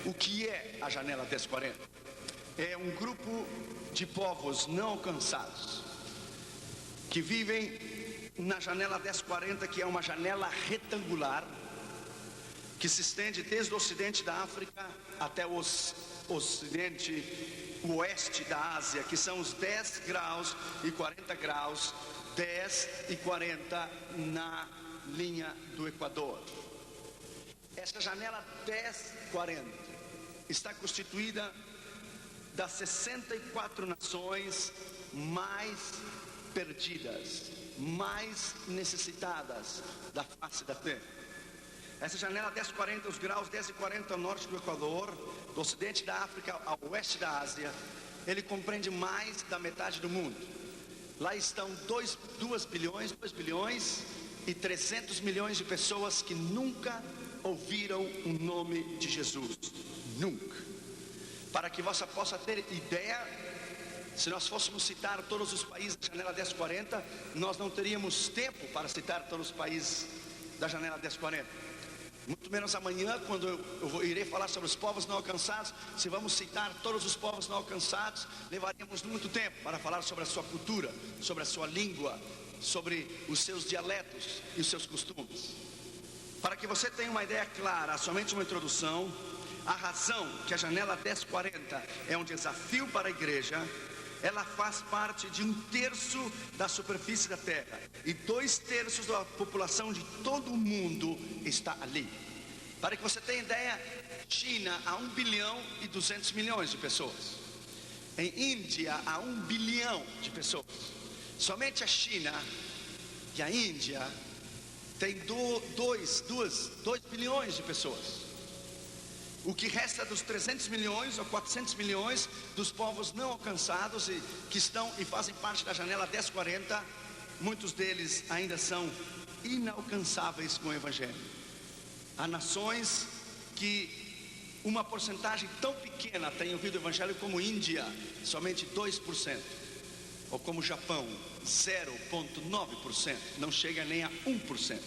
O que é a janela 1040? É um grupo de povos não alcançados que vivem na janela 1040, que é uma janela retangular que se estende desde o ocidente da África até o oeste da Ásia, que são os 10 graus e 40 graus, 10 e 40 na linha do Equador. Essa janela 1040 está constituída das 64 nações mais perdidas, mais necessitadas da face da terra. Essa janela 1040, os graus 10 e 40 ao norte do Equador, do ocidente da África ao oeste da Ásia, ele compreende mais da metade do mundo. Lá estão 2 bilhões e 300 milhões de pessoas que nunca ouviram o nome de Jesus. Nunca. Para que você possa ter ideia, se nós fôssemos citar todos os países da janela 1040, nós não teríamos tempo para citar todos os países da janela 1040. Muito menos amanhã, quando eu irei falar sobre os povos não alcançados. Se vamos citar todos os povos não alcançados, levaríamos muito tempo para falar sobre a sua cultura, sobre a sua língua, sobre os seus dialetos e os seus costumes. Para que você tenha uma ideia clara, somente uma introdução, a razão que a janela 1040 é um desafio para a igreja, ela faz parte de 1/3 da superfície da terra, e 2/3 da população de todo o mundo está ali. Para que você tenha ideia, China há 1 bilhão e 200 milhões de pessoas. Em Índia há 1 bilhão de pessoas. Somente a China e a Índia tem 2 bilhões de pessoas. O que resta dos 300 milhões ou 400 milhões dos povos não alcançados e que estão e fazem parte da janela 1040, muitos deles ainda são inalcançáveis com o Evangelho. Há nações que uma porcentagem tão pequena tem ouvido o Evangelho, como Índia, somente 2%, ou como Japão, 0,9%, não chega nem a 1%.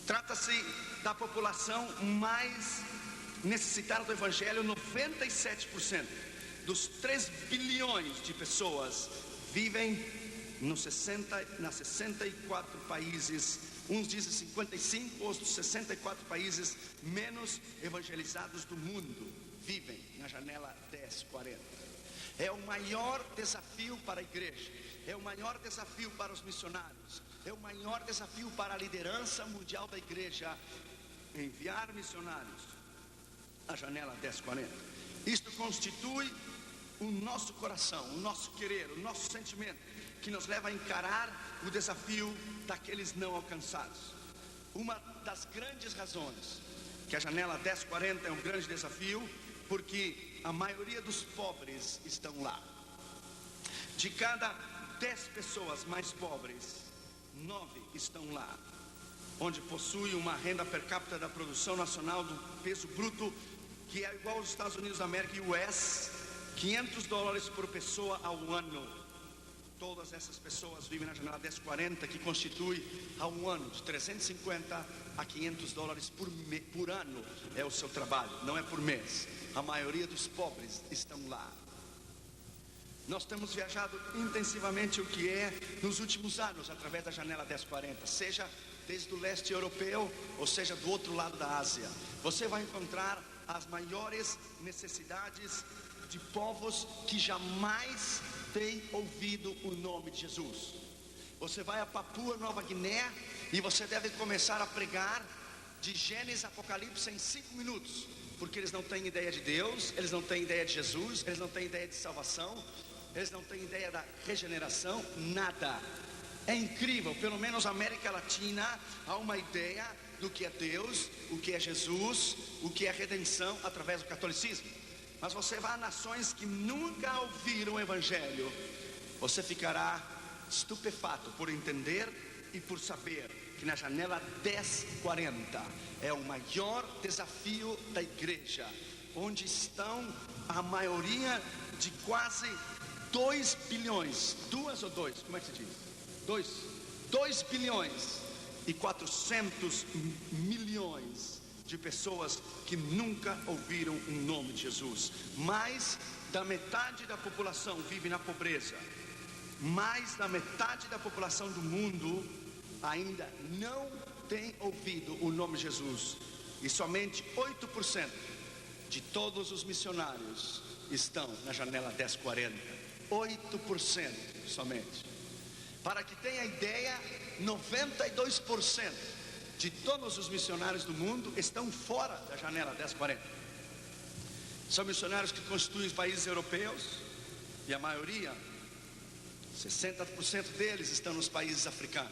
Trata-se da população mais necessitada do Evangelho. 97% dos 3 bilhões de pessoas vivem nas 64 países, uns dizem 55, outros 64 países menos evangelizados do mundo, vivem na janela 1040. É o maior desafio para a igreja, é o maior desafio para os missionários, é o maior desafio para a liderança mundial da igreja, enviar missionários à janela 1040. Isto constitui o nosso coração, o nosso querer, o nosso sentimento, que nos leva a encarar o desafio daqueles não alcançados. Uma das grandes razões que a janela 1040 é um grande desafio, porque a maioria dos pobres estão lá. De cada 10 pessoas mais pobres, 9 estão lá, onde possui uma renda per capita da produção nacional do peso bruto, que é igual aos Estados Unidos da América, US, $500 por pessoa ao ano. Todas essas pessoas vivem na janela 1040, que constitui ao ano de $350 a $500 por ano, é o seu trabalho, não é por mês. A maioria dos pobres estão lá. Nós temos viajado intensivamente o que é nos últimos anos através da janela 1040, seja desde o leste europeu ou seja do outro lado da Ásia. Você vai encontrar as maiores necessidades de povos que jamais têm ouvido o nome de Jesus. Você vai a Papua Nova Guiné e você deve começar a pregar de Gênesis a Apocalipse em 5 minutos, porque eles não têm ideia de Deus, eles não têm ideia de Jesus, eles não têm ideia de salvação, eles não têm ideia da regeneração, nada. É incrível, pelo menos na América Latina há uma ideia do que é Deus, o que é Jesus, o que é redenção através do catolicismo. Mas você vai a nações que nunca ouviram o Evangelho, você ficará estupefato por entender e por saber que na janela 1040 é o maior desafio da igreja, onde estão a maioria de quase 2 bilhões, 2 ou 2, como é que se diz? 2 bilhões e 400 milhões de pessoas que nunca ouviram o nome de Jesus. Mais da metade da população vive na pobreza. Mais da metade da população do mundo ainda não tem ouvido o nome de Jesus. E somente 8% de todos os missionários estão na janela 1040. 8% somente. Para que tenha ideia, 92% de todos os missionários do mundo estão fora da janela 1040. São missionários que constituem os países europeus, e a maioria, 60% deles, estão nos países africanos.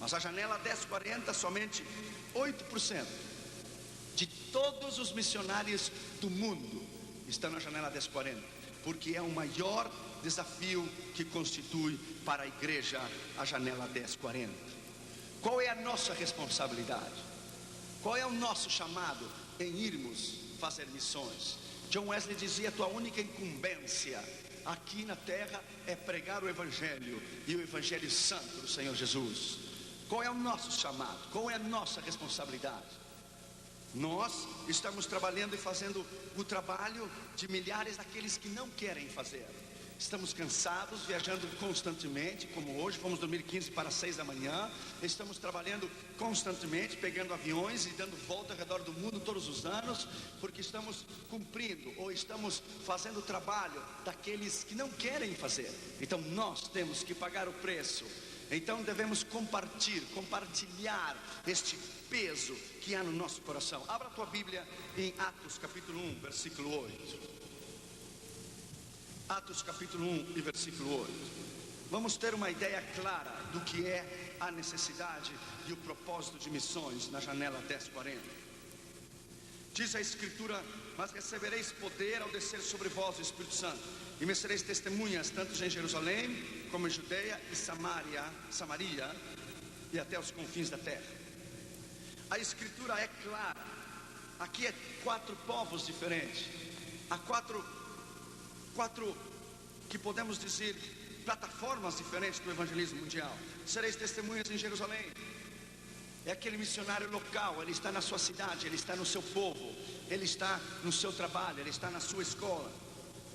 Mas a janela 1040, somente 8% de todos os missionários do mundo estão na janela 1040, porque é o maior desafio que constitui para a igreja a janela 1040. Qual é a nossa responsabilidade? Qual é o nosso chamado em irmos fazer missões? John Wesley dizia: tua única incumbência aqui na terra é pregar o Evangelho, e o Evangelho santo do Senhor Jesus. Qual é o nosso chamado? Qual é a nossa responsabilidade? Nós estamos trabalhando e fazendo o trabalho de milhares daqueles que não querem fazer. Estamos cansados, viajando constantemente, como hoje, fomos dormir 15 para 6 da manhã. Estamos trabalhando constantemente, pegando aviões e dando volta ao redor do mundo todos os anos, porque estamos cumprindo, ou estamos fazendo o trabalho daqueles que não querem fazer. Então nós temos que pagar o preço. Então devemos compartilhar este peso que há no nosso coração. Abra a tua Bíblia em Atos capítulo 1, versículo 8. Atos capítulo 1 e versículo 8. Vamos ter uma ideia clara do que é a necessidade e o propósito de missões na janela 1040. Diz a Escritura: mas recebereis poder ao descer sobre vós o Espírito Santo, e me sereis testemunhas tanto em Jerusalém como em Judeia e Samaria e até os confins da terra. A Escritura é clara. Aqui é 4 povos diferentes. Há quatro que podemos dizer plataformas diferentes do evangelismo mundial. Sereis testemunhas em Jerusalém. É aquele missionário local, ele está na sua cidade, ele está no seu povo, ele está no seu trabalho, ele está na sua escola.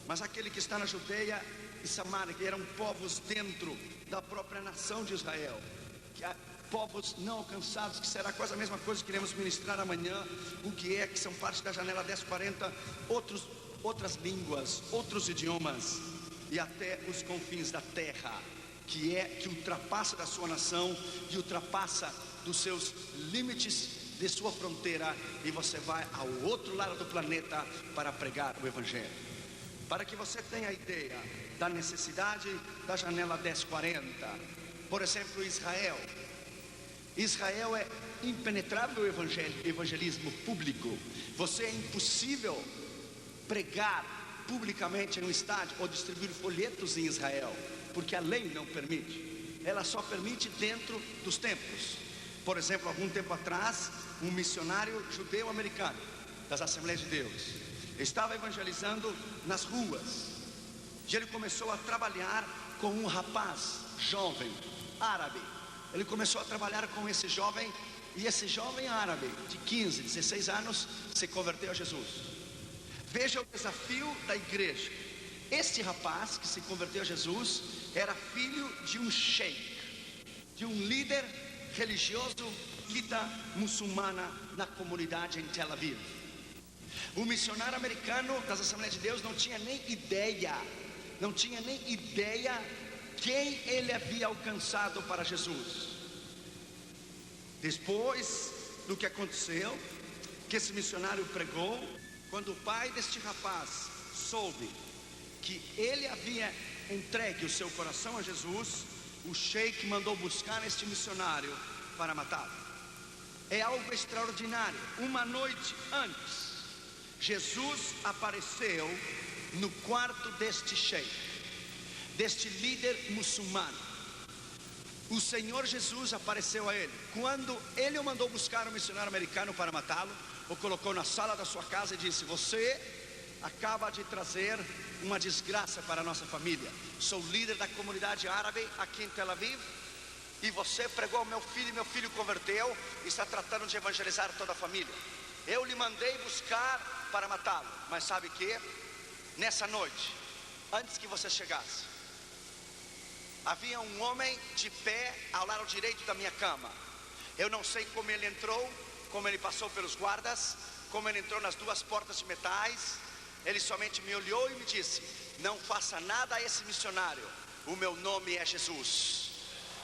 Mas aquele que está na Judeia e Samaria, que eram povos dentro da própria nação de Israel, que há povos não alcançados, que será quase a mesma coisa que iremos ministrar amanhã, que são parte da janela 1040, outras línguas, outros idiomas, e até os confins da terra, que ultrapassa da sua nação e ultrapassa dos seus limites de sua fronteira, e você vai ao outro lado do planeta para pregar o Evangelho. Para que você tenha ideia da necessidade da janela 1040, por exemplo, Israel é impenetrável o evangelismo público. Você é impossível pregar publicamente no estádio ou distribuir folhetos em Israel, porque a lei não permite. Ela só permite dentro dos templos. Por exemplo, algum tempo atrás, um missionário judeu-americano das Assembleias de Deus estava evangelizando nas ruas, e ele começou a trabalhar com um rapaz jovem árabe. Ele começou a trabalhar com esse jovem, e esse jovem árabe de 15, 16 anos se converteu a Jesus. Veja o desafio da igreja. Este rapaz que se converteu a Jesus era filho de um sheik, de um líder religioso muçulmana na comunidade em Tel Aviv. O missionário americano das Assembleias de Deus não tinha nem ideia quem ele havia alcançado para Jesus. Depois do que aconteceu, que esse missionário pregou, quando o pai deste rapaz soube que ele havia entregue o seu coração a Jesus, o sheik mandou buscar este missionário para matá-lo. É algo extraordinário. Uma noite antes, Jesus apareceu no quarto deste sheik, deste líder muçulmano. O Senhor Jesus apareceu a ele. Quando ele o mandou buscar um missionário americano para matá-lo, o colocou na sala da sua casa e disse: você acaba de trazer uma desgraça para a nossa família. Sou líder da comunidade árabe aqui em Tel Aviv, e você pregou ao meu filho e meu filho converteu e está tratando de evangelizar toda a família. Eu lhe mandei buscar para matá-lo, mas sabe que nessa noite, antes que você chegasse, havia um homem de pé ao lado direito da minha cama. Eu não sei como ele entrou, como ele passou pelos guardas, como ele entrou nas duas portas de metais. Ele somente me olhou e me disse: não faça nada a esse missionário, o meu nome é Jesus.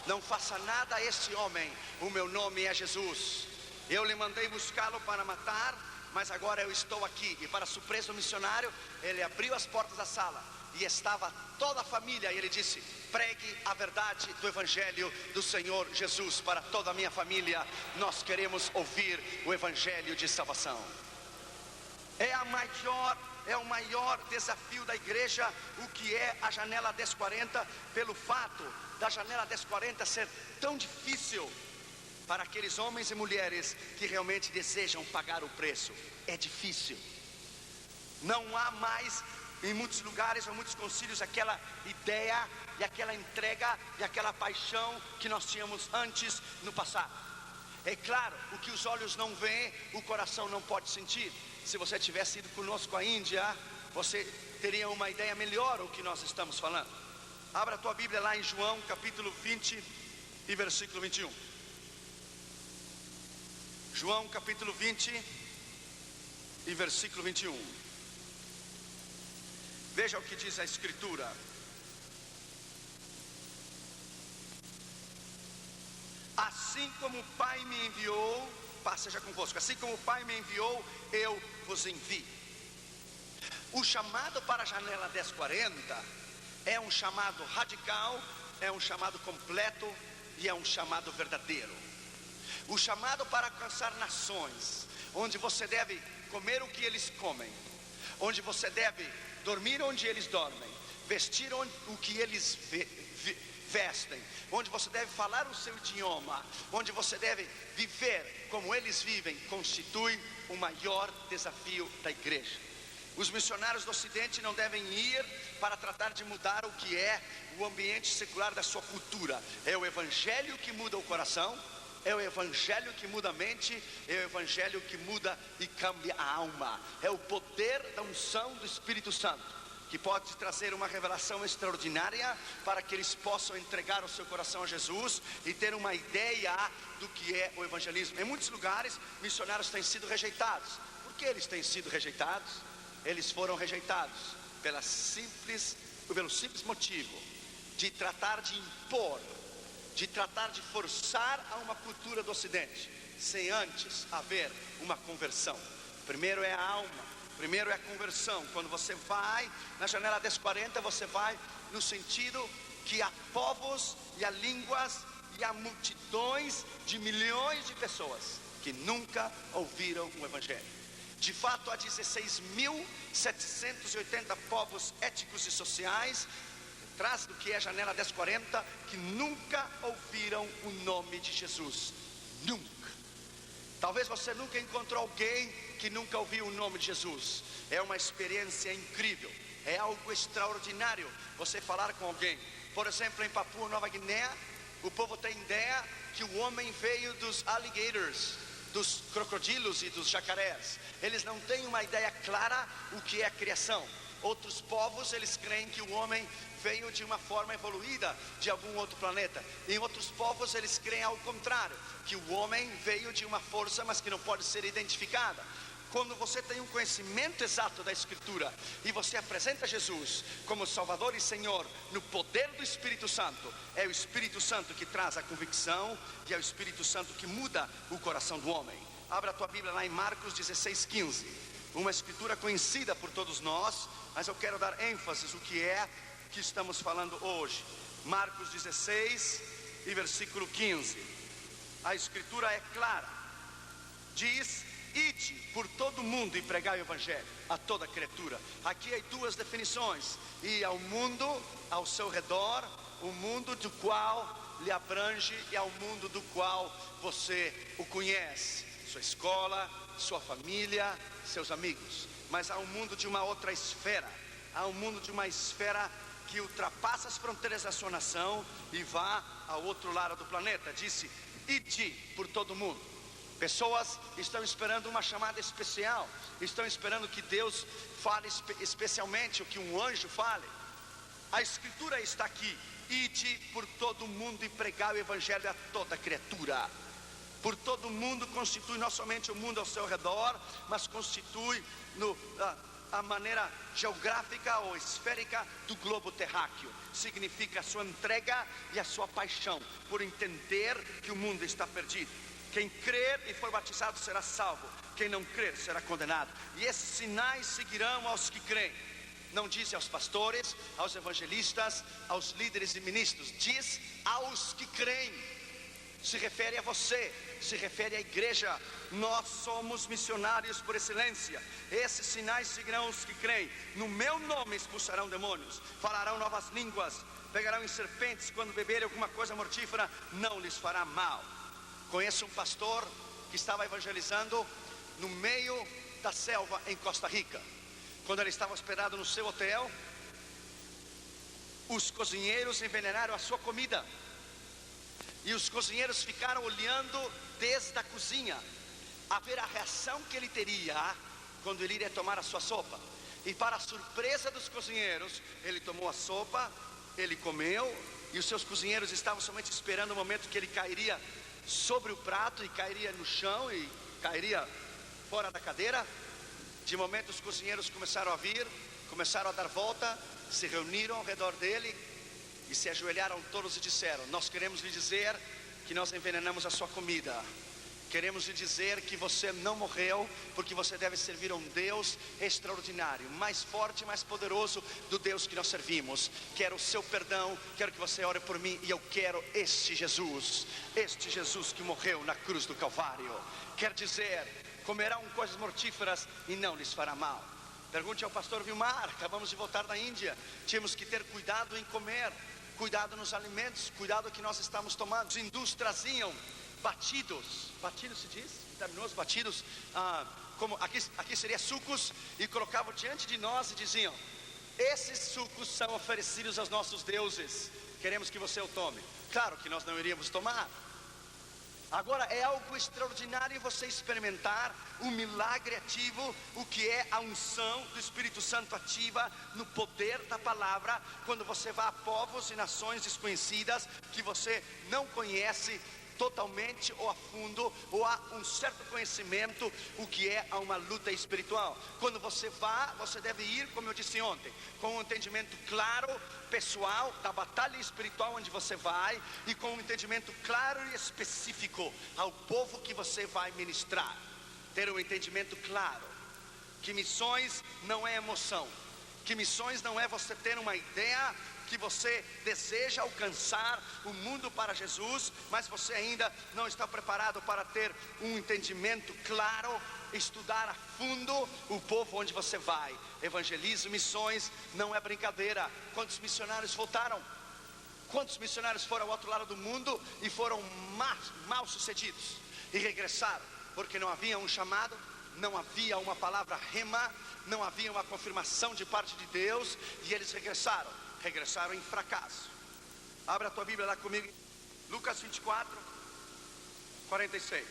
Não faça nada a este homem, o meu nome é Jesus. Eu lhe mandei buscá-lo para matar, mas agora eu estou aqui. E para surpresa do missionário, ele abriu as portas da sala e estava toda a família. E ele disse: pregue a verdade do Evangelho do Senhor Jesus para toda a minha família. Nós queremos ouvir o Evangelho de salvação. É o maior desafio da igreja, o que é a janela 1040, pelo fato da janela 1040 ser tão difícil para aqueles homens e mulheres que realmente desejam pagar o preço. É difícil. Não há mais em muitos lugares ou muitos concílios aquela ideia e aquela entrega e aquela paixão que nós tínhamos antes no passado. É claro, o que os olhos não veem, o coração não pode sentir. Se você tivesse ido conosco à Índia, você teria uma ideia melhor do que nós estamos falando. Abra a tua Bíblia lá em João capítulo 20 e versículo 21. João capítulo 20 e versículo 21. Veja o que diz a Escritura. Assim como o Pai me enviou, paz seja convosco, assim como o Pai me enviou, eu vos envio. O chamado para a janela 1040 é um chamado radical, é um chamado completo e é um chamado verdadeiro. O chamado para alcançar nações, onde você deve comer o que eles comem, onde você deve dormir onde eles dormem, vestir o que eles vestem, onde você deve falar o seu idioma, onde você deve viver como eles vivem, constitui o maior desafio da igreja. Os missionários do Ocidente não devem ir para tratar de mudar o que é o ambiente secular da sua cultura. É o Evangelho que muda o coração, é o Evangelho que muda a mente, é o Evangelho que muda e cambia a alma. É o poder da unção do Espírito Santo, que pode trazer uma revelação extraordinária para que eles possam entregar o seu coração a Jesus e ter uma ideia do que é o evangelismo. Em muitos lugares, missionários têm sido rejeitados. Por que eles têm sido rejeitados? Eles foram rejeitados pelo simples motivo de tratar de impor, de tratar de forçar a uma cultura do Ocidente, sem antes haver uma conversão. Primeiro é a alma, primeiro é a conversão. Quando você vai na janela 1040, você vai no sentido que há povos e há línguas e há multidões de milhões de pessoas que nunca ouviram o Evangelho. De fato, há 16.780 povos étnicos e sociais atrás do que é a janela 1040 que nunca ouviram o nome de Jesus. Nunca. Talvez você nunca encontrou alguém que nunca ouviu o nome de Jesus. É uma experiência incrível, é algo extraordinário você falar com alguém. Por exemplo, em Papua Nova Guiné, o povo tem ideia que o homem veio dos alligators, dos crocodilos e dos jacarés. Eles não têm uma ideia clara o que é a criação. Outros povos, eles creem que o homem veio de uma forma evoluída de algum outro planeta. Em outros povos, eles creem ao contrário, que o homem veio de uma força, mas que não pode ser identificada. Quando você tem um conhecimento exato da Escritura e você apresenta Jesus como Salvador e Senhor no poder do Espírito Santo, é o Espírito Santo que traz a convicção e é o Espírito Santo que muda o coração do homem. Abra a tua Bíblia lá em Marcos 16:15, uma escritura conhecida por todos nós, mas eu quero dar ênfase no que é que estamos falando hoje. Marcos 16 e versículo 15. A escritura é clara, diz: ide por todo mundo e pregai o Evangelho a toda criatura. Aqui há duas definições: e ao mundo ao seu redor, o mundo do qual lhe abrange e ao mundo do qual você o conhece, sua escola, sua família, seus amigos. Mas há um mundo de uma outra esfera, há um mundo de uma esfera que ultrapassa as fronteiras da sua nação e vá ao outro lado do planeta. Disse: ide por todo mundo. Pessoas estão esperando uma chamada especial, estão esperando que Deus fale especialmente, o que um anjo fale. A escritura está aqui: ide por todo mundo e pregai o evangelho a toda criatura. Por todo mundo constitui não somente o mundo ao seu redor, mas constitui a maneira geográfica ou esférica do globo terráqueo. Significa a sua entrega e a sua paixão por entender que o mundo está perdido. Quem crer e for batizado será salvo, quem não crer será condenado. E esses sinais seguirão aos que creem. Não diz aos pastores, aos evangelistas, aos líderes e ministros, diz aos que creem. Se refere a você, se refere à igreja. Nós somos missionários por excelência. Esses sinais seguirão os que creem. No meu nome expulsarão demônios, falarão novas línguas, pegarão em serpentes, quando beberem alguma coisa mortífera não lhes fará mal. Conheço um pastor que estava evangelizando no meio da selva em Costa Rica. Quando ele estava hospedado no seu hotel, os cozinheiros envenenaram a sua comida. E os cozinheiros ficaram olhando desde a cozinha a ver a reação que ele teria quando ele iria tomar a sua sopa. E para a surpresa dos cozinheiros, ele tomou a sopa, ele comeu, e os seus cozinheiros estavam somente esperando o momento que ele cairia sobre o prato e cairia no chão e cairia fora da cadeira. De momento os cozinheiros começaram a vir, começaram a dar volta, se reuniram ao redor dele e se ajoelharam todos e disseram: nós queremos lhe dizer que nós envenenamos a sua comida. Queremos lhe dizer que você não morreu, porque você deve servir a um Deus extraordinário, mais forte, mais poderoso do Deus que nós servimos. Quero o seu perdão, quero que você ore por mim, e eu quero este Jesus que morreu na cruz do Calvário. Quer dizer, comerão coisas mortíferas e não lhes fará mal. Pergunte ao pastor Vilmar, acabamos de voltar da Índia. Tínhamos que ter cuidado em comer, cuidado nos alimentos, cuidado que nós estamos tomando. Os hindus traziam batidos se diz, vitaminosos, batidos, como aqui seria sucos, e colocavam diante de nós e diziam: esses sucos são oferecidos aos nossos deuses, queremos que você o tome. Claro que nós não iríamos tomar. Agora é algo extraordinário você experimentar o milagre ativo, o que é a unção do Espírito Santo ativa no poder da palavra, quando você vai a povos e nações desconhecidas que você não conhece totalmente ou a fundo, ou há um certo conhecimento, o que é uma luta espiritual. Quando você vai, você deve ir, como eu disse ontem, com um entendimento claro, pessoal, da batalha espiritual onde você vai, e com um entendimento claro e específico ao povo que você vai ministrar. Ter um entendimento claro, que missões não é emoção, que missões não é você ter uma ideia que você deseja alcançar o mundo para Jesus, mas você ainda não está preparado para ter um entendimento claro, estudar a fundo o povo onde você vai. Evangelismo, missões, não é brincadeira. Quantos missionários voltaram? Quantos missionários foram ao outro lado do mundo e foram mal sucedidos e regressaram? Porque não havia um chamado, não havia uma palavra rema, não havia uma confirmação de parte de Deus, e eles regressaram em fracasso. Abra a tua Bíblia lá comigo, Lucas 24, 46.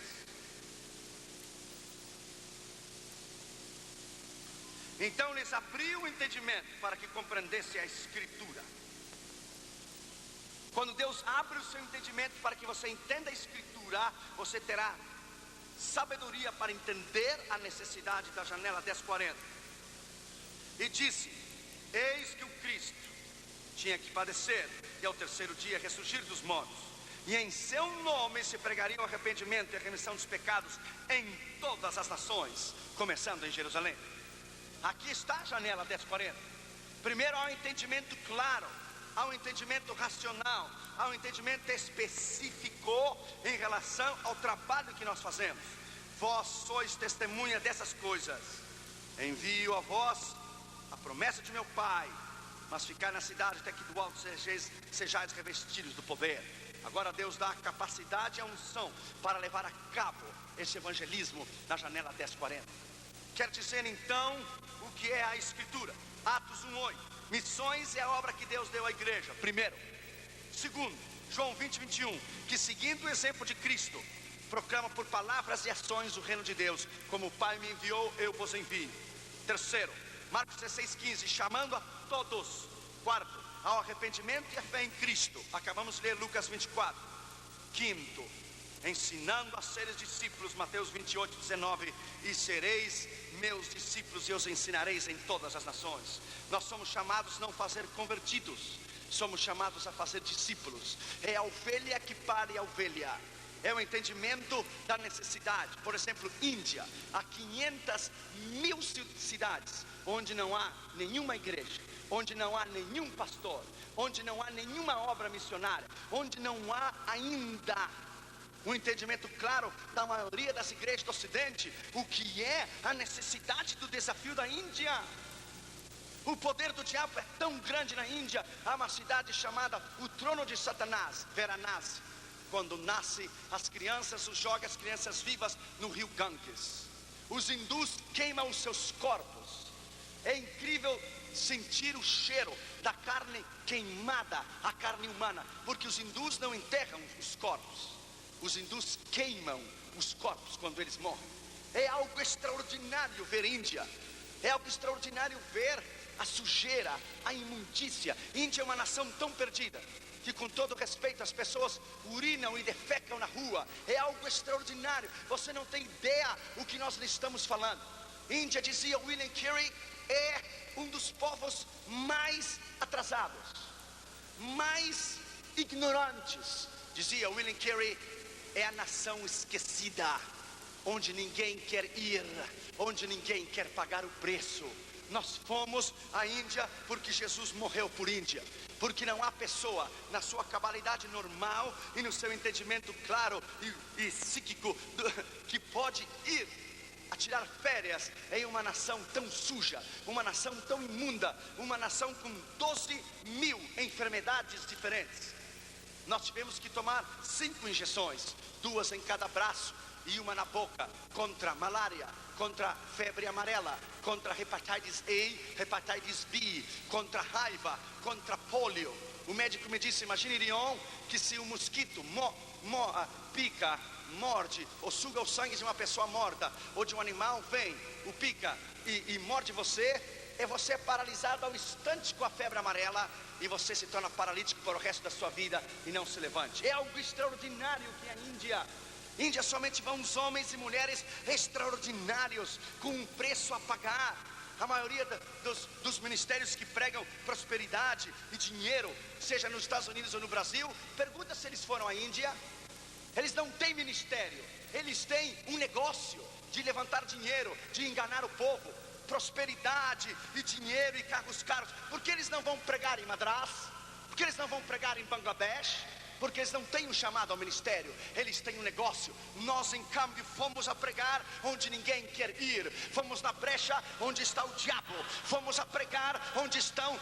Então lhes abriu o entendimento para que compreendesse a Escritura. Quando Deus abre o seu entendimento para que você entenda a Escritura, você terá sabedoria para entender a necessidade da janela 1040. E disse: eis que o Cristo tinha que padecer e ao terceiro dia ressurgir dos mortos, e em seu nome se pregaria o arrependimento e a remissão dos pecados em todas as nações, começando em Jerusalém. Aqui está a janela 1040. Primeiro há um entendimento claro, há um entendimento racional, há um entendimento específico em relação ao trabalho que nós fazemos. Vós sois testemunha dessas coisas. Envio a vós a promessa de meu Pai, mas ficar na cidade até que do alto sejais revestidos do poder. Agora Deus dá a capacidade e a unção para levar a cabo esse evangelismo na janela 1040. Quer dizer então o que é a Escritura. Atos 1:8. Missões é a obra que Deus deu à igreja, primeiro. Segundo, João 20, 21, que seguindo o exemplo de Cristo, proclama por palavras e ações o reino de Deus. Como o Pai me enviou, eu vos envio. Terceiro, Marcos 16, 15, chamando a todos. Quarto, ao arrependimento e a fé em Cristo. Acabamos de ler Lucas 24. Quinto, ensinando a seres discípulos, Mateus 28, 19, e sereis meus discípulos e os ensinareis em todas as nações. Nós somos chamados não a fazer convertidos, somos chamados a fazer discípulos. É a ovelha que pare a ovelha, é o entendimento da necessidade. Por exemplo, Índia, há 500.000 cidades onde não há nenhuma igreja, onde não há nenhum pastor, onde não há nenhuma obra missionária, onde não há ainda um entendimento claro da maioria das igrejas do Ocidente, o que é a necessidade do desafio da Índia. O poder do diabo é tão grande na Índia. Há uma cidade chamada o trono de Satanás, Varanasi. Quando nasce as crianças, joga as crianças vivas no rio Ganges. Os hindus queimam os seus corpos. É incrível sentir o cheiro da carne queimada, a carne humana, porque os hindus não enterram os corpos. Os hindus queimam os corpos quando eles morrem. É algo extraordinário ver Índia. É algo extraordinário ver a sujeira, a imundícia. Índia é uma nação tão perdida que, com todo respeito, as pessoas urinam e defecam na rua. É algo extraordinário. Você não tem ideia o que nós lhe estamos falando. Índia, dizia William Carey, é um dos povos mais atrasados, mais ignorantes. Dizia William Carey, é a nação esquecida, onde ninguém quer ir, onde ninguém quer pagar o preço. Nós fomos à Índia porque Jesus morreu por Índia, porque não há pessoa na sua cabalidade normal e no seu entendimento claro e psíquico que pode ir a tirar férias em uma nação tão suja, uma nação tão imunda, uma nação com 12.000 enfermidades diferentes. Nós tivemos que tomar 5 injeções, 2 em cada braço e uma na boca, contra malária, contra febre amarela, contra hepatitis A, hepatitis B, contra raiva, contra pólio. O médico me disse, imagine, Irion, que se um mosquito pica, morde ou suga o sangue de uma pessoa morta ou de um animal, vem, o pica e morde você, você é paralisado ao instante com a febre amarela e você se torna paralítico para o resto da sua vida e não se levante. É algo extraordinário que é a Índia. Índia somente vão os homens e mulheres extraordinários, com um preço a pagar. A maioria dos ministérios que pregam prosperidade e dinheiro, seja nos Estados Unidos ou no Brasil, pergunta se eles foram à Índia. Eles não têm ministério, eles têm um negócio de levantar dinheiro, de enganar o povo, prosperidade e dinheiro e carros caros. Por que eles não vão pregar em Madras? Por que eles não vão pregar em Bangladesh? Porque eles não têm um chamado ao ministério, eles têm um negócio. Nós, em câmbio, fomos a pregar onde ninguém quer ir. Fomos na brecha onde está o diabo. Fomos a pregar onde estão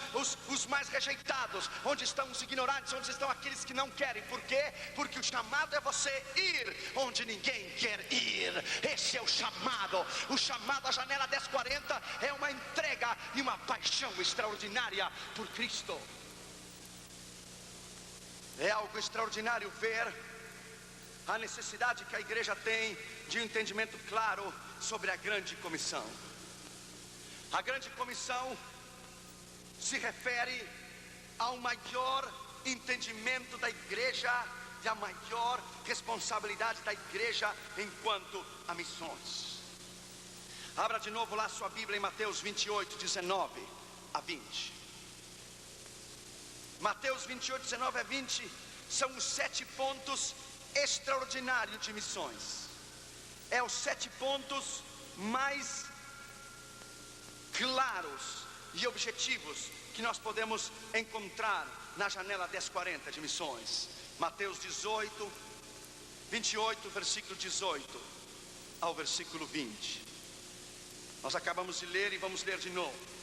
os mais rejeitados, onde estão os ignorantes, onde estão aqueles que não querem. Por quê? Porque o chamado é você ir onde ninguém quer ir. Esse é o chamado. O chamado à janela 1040 é uma entrega e uma paixão extraordinária por Cristo. É algo extraordinário ver a necessidade que a igreja tem de um entendimento claro sobre a grande comissão. A grande comissão se refere ao maior entendimento da igreja e a maior responsabilidade da igreja enquanto a missões. Abra de novo lá sua Bíblia em Mateus 28, 19 a 20. Mateus 28, 19 a 20 são os 7 pontos extraordinários de missões. É os 7 pontos mais claros e objetivos que nós podemos encontrar na janela 1040 de missões. Mateus 28, versículo 18 ao versículo 20. Nós acabamos de ler e vamos ler de novo.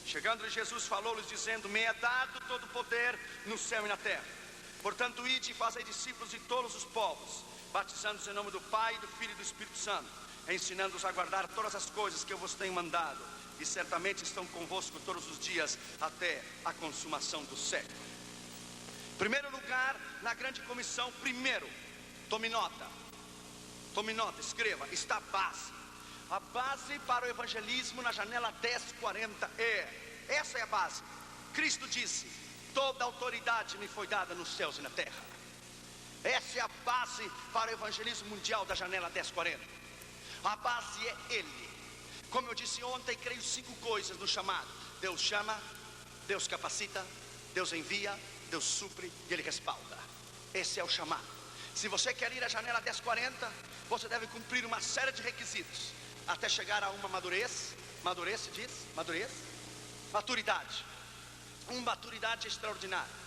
Chegando-lhe Jesus, falou-lhes dizendo: me é dado todo o poder no céu e na terra. Portanto, ide e fazei discípulos de todos os povos, batizando-os em nome do Pai, do Filho e do Espírito Santo, ensinando-os a guardar todas as coisas que eu vos tenho mandado, e certamente estão convosco todos os dias até a consumação do século. Primeiro lugar, na grande comissão, primeiro, tome nota, escreva, está a base. A base para o evangelismo na janela 1040 essa é a base. Cristo disse: toda autoridade me foi dada nos céus e na terra. Essa é a base para o evangelismo mundial da janela 1040. A base é Ele. Como eu disse ontem, creio 5 coisas no chamado: Deus chama, Deus capacita, Deus envia, Deus supre e Ele respalda. Esse é o chamado. Se você quer ir à janela 1040, você deve cumprir uma série de requisitos até chegar a uma maturidade. Uma maturidade extraordinária.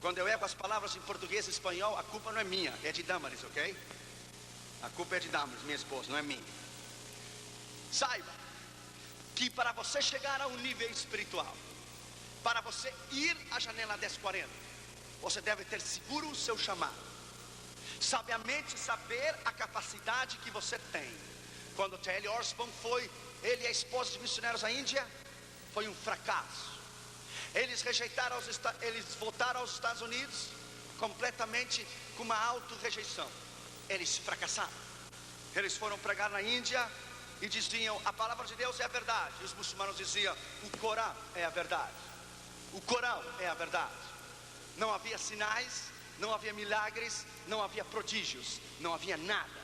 Quando eu erro as palavras em português e espanhol, a culpa não é minha, é de Damaris, ok? A culpa é de Damaris, minha esposa, não é minha. Saiba que para você chegar a um nível espiritual, para você ir à janela 1040, você deve ter seguro o seu chamado, sabiamente saber a capacidade que você tem. Quando T.L. Osborne foi, ele e a esposa de missionários à Índia, foi um fracasso. Eles voltaram aos Estados Unidos completamente com uma auto-rejeição. Eles fracassaram. Eles foram pregar na Índia e diziam: a palavra de Deus é a verdade. E os muçulmanos diziam: o Corão é a verdade. O Corão é a verdade. Não havia sinais, não havia milagres, não havia prodígios, não havia nada.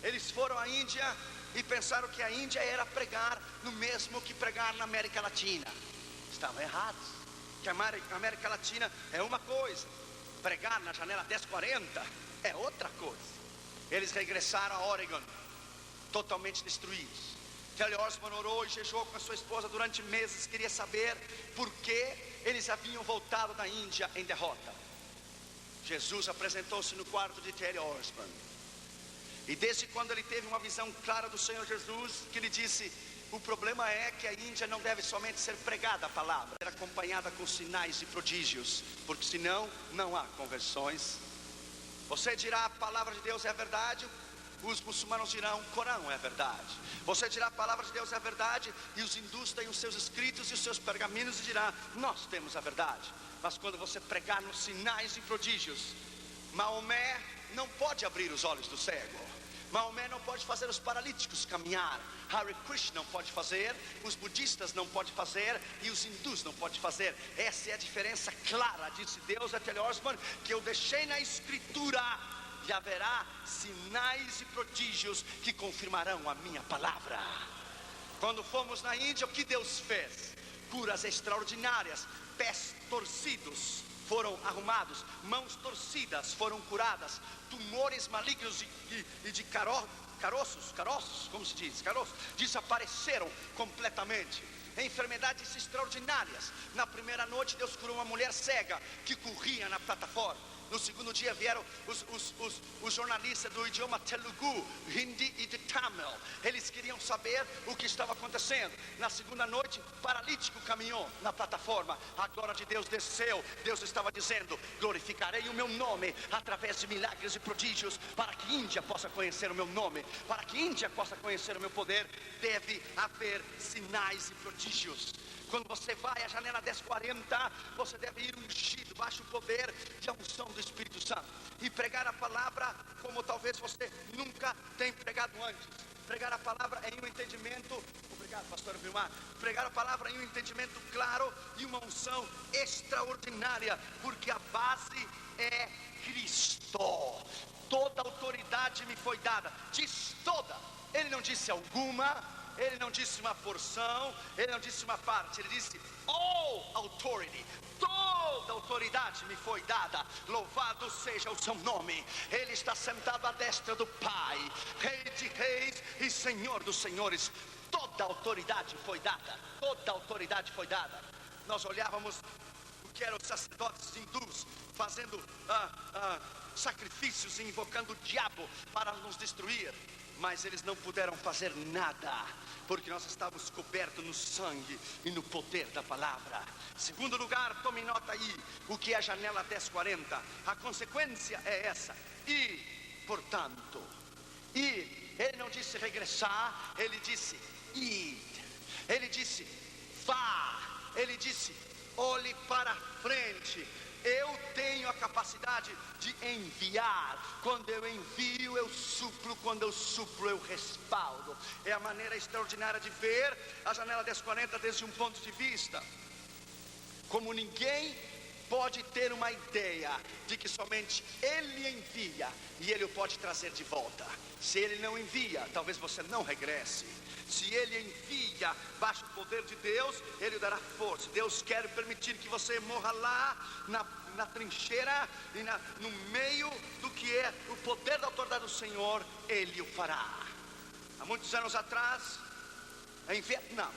Eles foram à Índia e pensaram que a Índia era pregar no mesmo que pregar na América Latina. Estavam errados, que a América Latina é uma coisa, pregar na janela 1040 é outra coisa. Eles regressaram a Oregon, totalmente destruídos. T.L. Osborne orou e jejuou com a sua esposa durante meses, queria saber por que eles haviam voltado da Índia em derrota. Jesus apresentou-se no quarto de T.L. Osborne, e desde quando ele teve uma visão clara do Senhor Jesus, que lhe disse: o problema é que a Índia não deve somente ser pregada a palavra, ser acompanhada com sinais e prodígios, porque senão não há conversões. Você dirá: a palavra de Deus é a verdade, os muçulmanos dirão: o Corão é a verdade. Você dirá: a palavra de Deus é a verdade, e os hindus têm os seus escritos e os seus pergaminhos, e dirá: nós temos a verdade. Mas quando você pregar nos sinais e prodígios, Maomé não pode abrir os olhos do cego, Maomé não pode fazer os paralíticos caminhar, Hare Krishna não pode fazer, os budistas não podem fazer, e os hindus não podem fazer. Essa é a diferença clara, disse Deus a T.L. Osborne, que eu deixei na escritura, e haverá sinais e prodígios que confirmarão a minha palavra. Quando fomos na Índia, o que Deus fez? Curas extraordinárias, pés torcidos foram arrumados, mãos torcidas foram curadas, tumores malignos e de caroços, como se diz? Caroços, desapareceram completamente. Enfermidades extraordinárias. Na primeira noite Deus curou uma mulher cega que corria na plataforma. No segundo dia vieram os jornalistas do idioma Telugu, Hindi e de Tamil. Eles queriam saber o que estava acontecendo. Na segunda noite, paralítico caminhou na plataforma. A glória de Deus desceu. Deus estava dizendo: glorificarei o meu nome através de milagres e prodígios, para que Índia possa conhecer o meu nome, para que Índia possa conhecer o meu poder. Deve haver sinais e prodígios. Quando você vai à janela 1040, você deve ir ungido, baixo o poder de unção do Espírito Santo, e pregar a palavra como talvez você nunca tenha pregado antes. Pregar a palavra em um entendimento, obrigado pastor Vilmar, pregar a palavra em um entendimento claro e uma unção extraordinária, porque a base é Cristo. Toda autoridade me foi dada, diz toda, ele não disse alguma, ele não disse uma porção, ele não disse uma parte, ele disse all authority. Toda autoridade me foi dada, louvado seja o seu nome. Ele está sentado à destra do Pai, Rei de reis e Senhor dos senhores. Toda autoridade foi dada, toda autoridade foi dada. Nós olhávamos o que eram os sacerdotes hindus fazendo sacrifícios e invocando o diabo para nos destruir, mas eles não puderam fazer nada, porque nós estávamos cobertos no sangue e no poder da palavra. Segundo lugar, tome nota aí, o que é a janela 1040. A consequência é essa: e portanto, Ele não disse regressar, ele disse ir. Ele disse vá. Ele disse olhe para frente. Eu tenho a capacidade de enviar. Quando eu envio, eu suplo. Quando eu suplo, eu respaldo. É a maneira extraordinária de ver a janela 1040 desde um ponto de vista como ninguém pode ter uma ideia de que somente Ele envia e Ele o pode trazer de volta. Se Ele não envia, talvez você não regresse. Se Ele envia, baixo o poder de Deus, Ele o dará força. Deus quer permitir que você morra lá na trincheira e no meio do que é o poder da autoridade do Senhor, Ele o fará. Há muitos anos atrás, em Vietnã,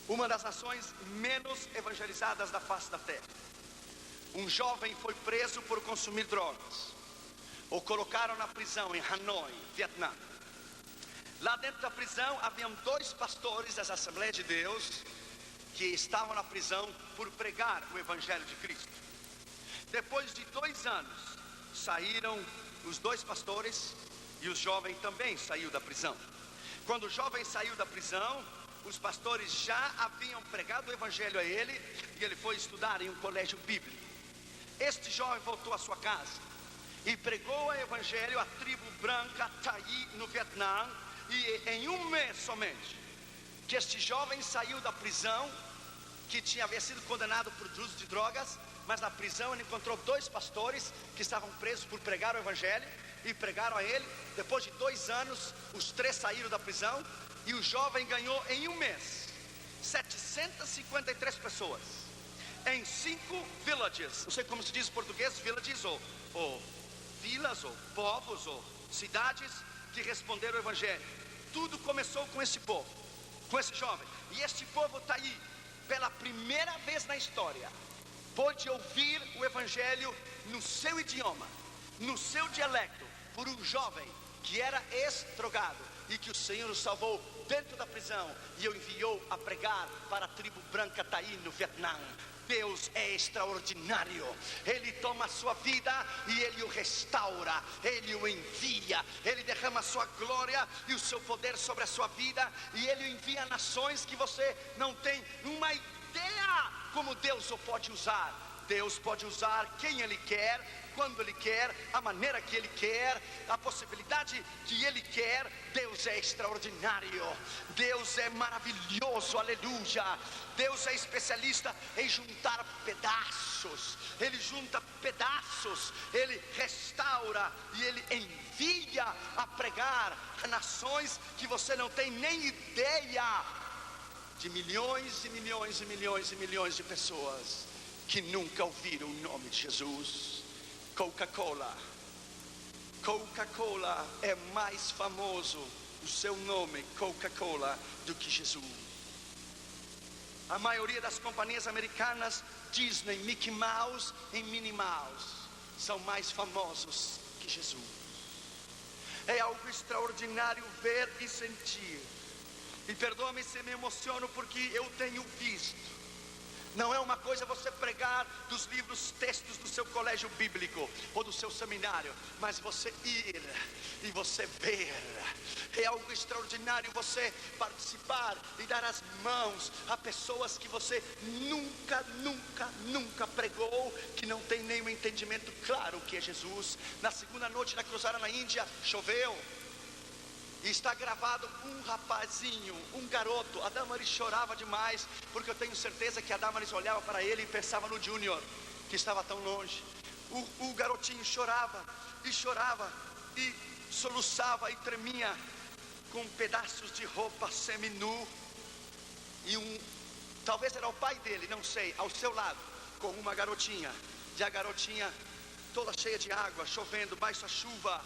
uma das nações menos evangelizadas da face da terra, um jovem foi preso por consumir drogas. O colocaram na prisão em Hanoi, Vietnã. Lá dentro da prisão haviam 2 pastores das Assembleias de Deus que estavam na prisão por pregar o Evangelho de Cristo. Depois de 2 anos, saíram os 2 pastores e o jovem também saiu da prisão. Quando o jovem saiu da prisão, os pastores já haviam pregado o Evangelho a ele e ele foi estudar em um colégio bíblico. Este jovem voltou à sua casa e pregou o Evangelho à tribo branca Tai no Vietnã. E em um mês somente que este jovem saiu da prisão, que havia sido condenado por uso de drogas, mas na prisão ele encontrou 2 pastores que estavam presos por pregar o Evangelho e pregaram a ele. Depois de 2 anos, os 3 saíram da prisão e o jovem ganhou em um mês 753 pessoas em 5 villages. Não sei como se diz em português, villages ou vilas ou povos ou cidades que responderam ao Evangelho. Tudo começou com esse povo, com esse jovem. E este povo está aí, pela primeira vez na história, pôde ouvir o Evangelho no seu idioma, no seu dialecto, por um jovem que era ex-drogado e que o Senhor o salvou dentro da prisão e o enviou a pregar para a tribo branca Tai no Vietnã. Deus é extraordinário. Ele toma a sua vida e Ele o restaura, Ele o envia, Ele derrama a sua glória e o seu poder sobre a sua vida, e Ele o envia a nações que você não tem uma ideia como Deus o pode usar. Deus pode usar quem Ele quer, quando Ele quer, a maneira que Ele quer, a possibilidade que Ele quer. Deus é extraordinário, Deus é maravilhoso, aleluia. Deus é especialista em juntar pedaços. Ele junta pedaços, Ele restaura e Ele envia a pregar a nações que você não tem nem ideia, de milhões e milhões e milhões e milhões de pessoas que nunca ouviram o nome de Jesus. Coca-Cola é mais famoso, o seu nome Coca-Cola, do que Jesus. A maioria das companhias americanas, Disney, Mickey Mouse e Minnie Mouse, são mais famosos que Jesus. É algo extraordinário ver e sentir. E perdoa-me se me emociono, porque eu tenho visto. Não é uma coisa você pregar dos livros, textos do seu colégio bíblico ou do seu seminário, mas você ir e você ver. É algo extraordinário você participar e dar as mãos a pessoas que você nunca pregou, que não tem nenhum entendimento claro o que é Jesus. Na segunda noite da cruzada na Índia, choveu. E está gravado um rapazinho, um garoto. A Damaris chorava demais, porque eu tenho certeza que a Damaris olhava para ele e pensava no Júnior, que estava tão longe. O garotinho chorava e soluçava e tremia, com pedaços de roupa seminu. E talvez era o pai dele, não sei, ao seu lado, com uma garotinha. E a garotinha toda cheia de água, chovendo, baixa chuva.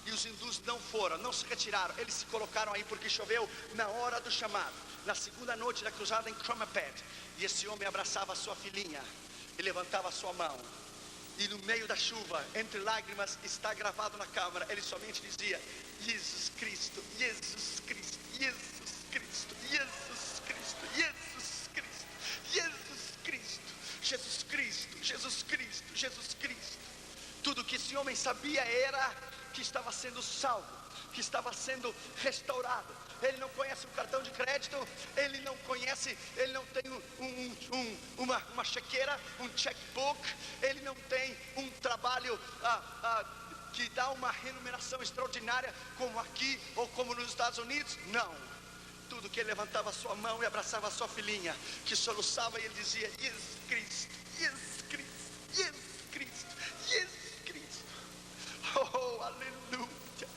E os hindus não se retiraram, eles se colocaram aí porque choveu na hora do chamado. Na segunda noite da cruzada em Kromapet. E esse homem abraçava a sua filhinha e levantava a sua mão. E no meio da chuva, entre lágrimas, está gravado na câmara, ele somente dizia: Jesus Cristo, Jesus Cristo, Jesus Cristo, Jesus Cristo, Jesus Cristo, Jesus Cristo, Jesus Cristo, Jesus Cristo, Jesus Cristo. Tudo que esse homem sabia era que estava sendo salvo, que estava sendo restaurado. Ele não conhece um cartão de crédito, ele não tem uma chequeira, um checkbook, ele não tem um trabalho que dá uma remuneração extraordinária como aqui ou como nos Estados Unidos. Não. Tudo que ele levantava a sua mão e abraçava a sua filhinha, que soluçava, e ele dizia: Jesus Cristo, Jesus Cristo, Jesus Cristo, Jesus Cristo. Oh, aleluia.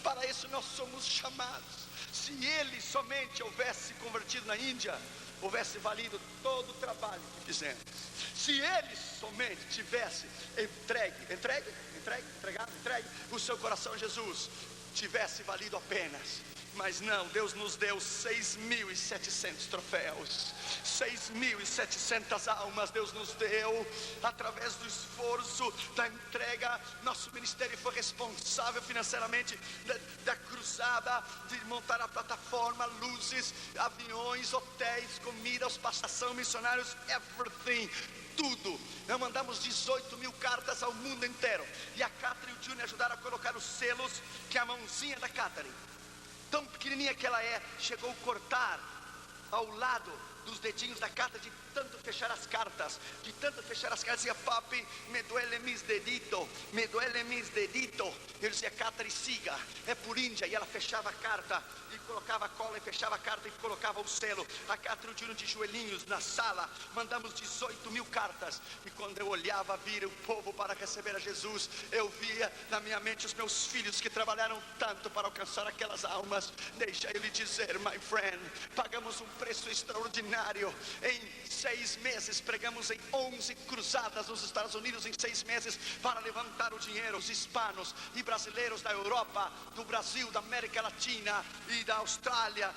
Para isso nós somos chamados. Se ele somente houvesse convertido na Índia, houvesse valido todo o trabalho que fizemos. Se ele somente tivesse entregue o seu coração a Jesus, tivesse valido apenas. Mas não, Deus nos deu 6.700 troféus, 6.700 almas Deus nos deu, através do esforço, da entrega. Nosso ministério foi responsável financeiramente da cruzada, de montar a plataforma, luzes, aviões, hotéis, comida, hospitalização, missionários, everything. Tudo. Nós mandamos 18.000 cartas ao mundo inteiro, e a Catherine e o Júnior ajudaram a colocar os selos, que a mãozinha da Catherine, tão pequenininha que ela é, chegou a cortar ao lado dos dedinhos da carta, de tanto fechar as cartas, dizia: papi, me duele mis dedito, me duele mis dedito. Eu dizia: Catherine, siga, é por Índia. E ela fechava a carta e colocava a cola, e fechava a carta e colocava o selo. A Catherine e o Júnior de joelhinhos na sala. Mandamos 18.000 cartas, e quando eu olhava vir o povo para receber a Jesus, eu via na minha mente os meus filhos que trabalharam tanto para alcançar aquelas almas. Deixa eu lhe dizer, my friend, pagamos um preço extraordinário. Em 6 meses pregamos em 11 cruzadas nos Estados Unidos, em 6 meses, para levantar o dinheiro. Os hispanos e brasileiros da Europa, do Brasil, da América Latina e da Austrália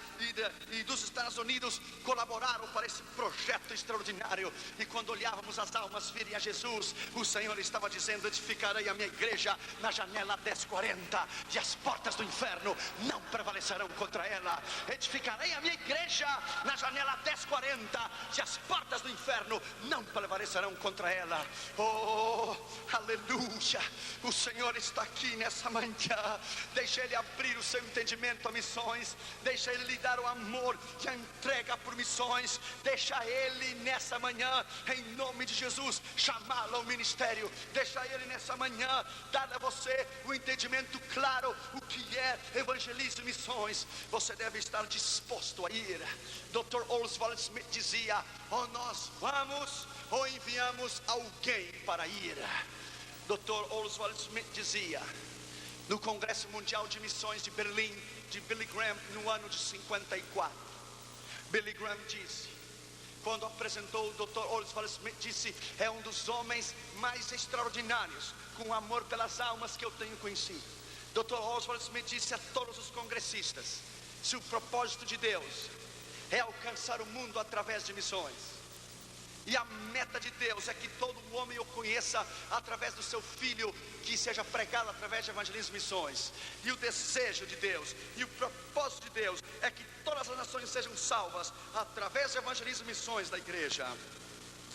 e dos Estados Unidos colaboraram para esse projeto extraordinário. E quando olhávamos as almas virem a Jesus, o Senhor estava dizendo: edificarei a minha igreja na janela 1040, e as portas do inferno não prevalecerão contra ela. Edificarei a minha igreja na janela 1040, e as portas do inferno não prevalecerão contra ela. Oh, aleluia. O Senhor está aqui nessa manhã. Deixa Ele abrir o seu entendimento a missões, deixa Ele lhe dar o amor e a entrega por missões. Deixa Ele nessa manhã, em nome de Jesus, chamá-lo ao ministério. Deixa Ele nessa manhã dar a você o entendimento claro o que é evangelismo e missões. Você deve estar disposto a ir. Dr. Oswald Smith dizia: ou nós vamos ou enviamos alguém para ir. Dr. Oswald Smith dizia no Congresso Mundial de Missões de Berlim, de Billy Graham, no ano de 54. Billy Graham disse, quando apresentou o Dr. Oswald Smith, disse: é um dos homens mais extraordinários com amor pelas almas que eu tenho conhecido. Dr. Oswald Smith disse a todos os congressistas: se o propósito de Deus é alcançar o mundo através de missões, e a meta de Deus é que todo homem o conheça através do seu filho, que seja pregado através de evangelismo e missões. E o desejo de Deus e o propósito de Deus é que todas as nações sejam salvas através de evangelismo e missões da igreja.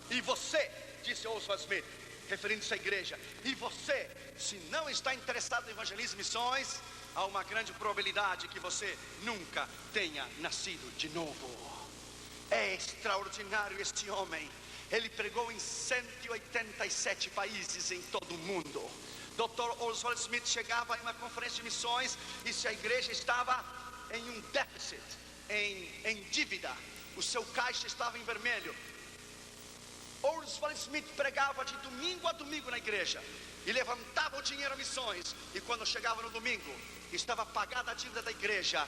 E você, disse Oswald Smith, referindo-se à igreja, e você, se não está interessado em evangelismo e missões, há uma grande probabilidade que você nunca tenha nascido de novo. É extraordinário este homem. Ele pregou em 187 países em todo o mundo. Dr. Oswald Smith chegava em uma conferência de missões, e se a igreja estava em um déficit, em dívida, o seu caixa estava em vermelho, Oswald Smith pregava de domingo a domingo na igreja e levantava o dinheiro a missões. E quando chegava no domingo, estava pagada a dívida da igreja,